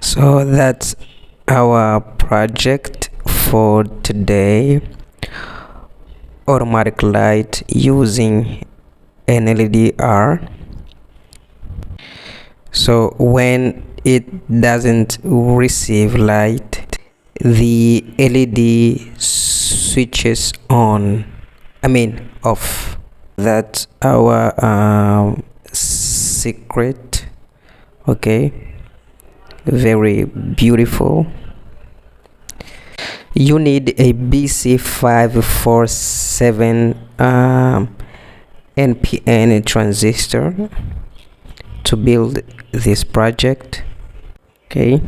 So that's our project for today. Automatic light using an LDR. So when it doesn't receive light, the LED switches on, off. That's our secret. Okay, very beautiful. You need a BC547 NPN transistor to build this project. Okay,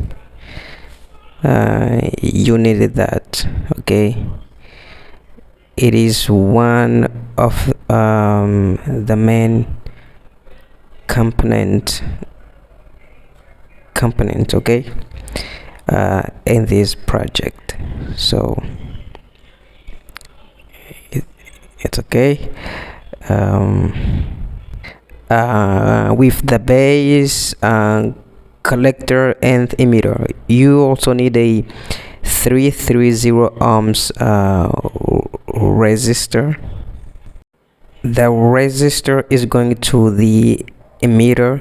you needed that. Okay, it is one of the main component, okay, in this project. So it's okay. With the base, collector and emitter, you also need a 330 ohms resistor. The resistor is going to the emitter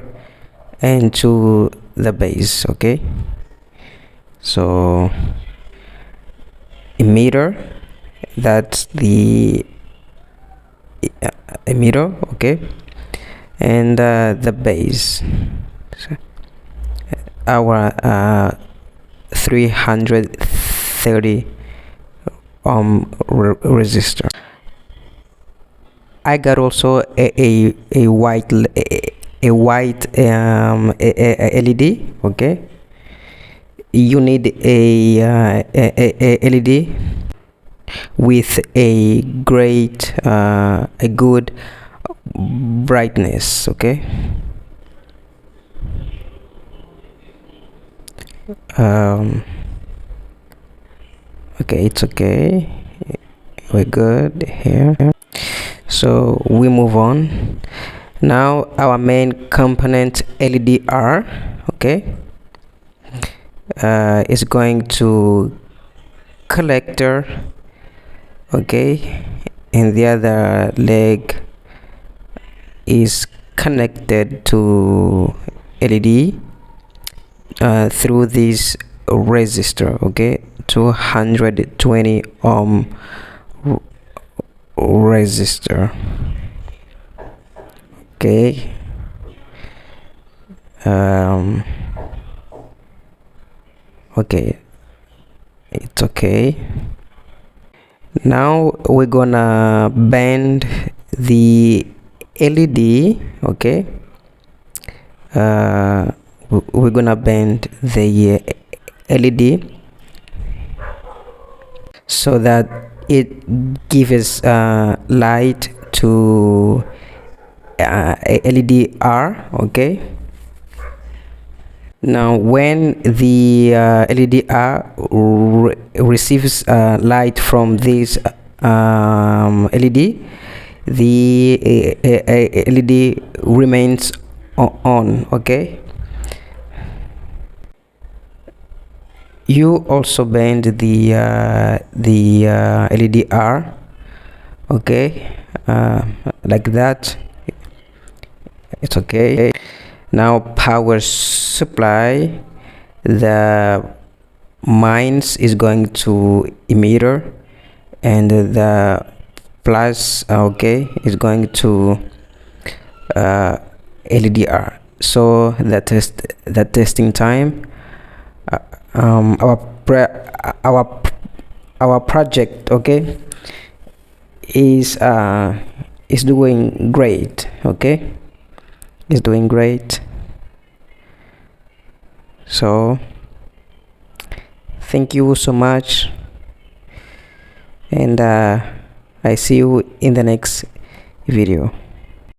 and to the base. Okay, so emitter, that's the emitter, okay, and the base, so our 330 resistor. I got also a white LED. Okay, you need a LED with a good brightness. Okay, okay, it's okay, we're good here. So we move on. Now our main component LDR, okay, is going to collector, okay, and the other leg is connected to LED through this resistor, okay, 220 ohm resistor. Okay, okay, it's okay. Now we're gonna bend the LED. Okay, we're gonna bend the LED so that it gives light to LDR. Okay, now when the LDR receives light from this LED, the LED remains on. Okay, you also bend the LDR, okay, like that. It's okay. Now power supply, the minus is going to emitter and the plus, okay, is going to LDR. So the testing time, our project, okay, is doing great. Okay, is doing great. So thank you so much, and I see you in the next video.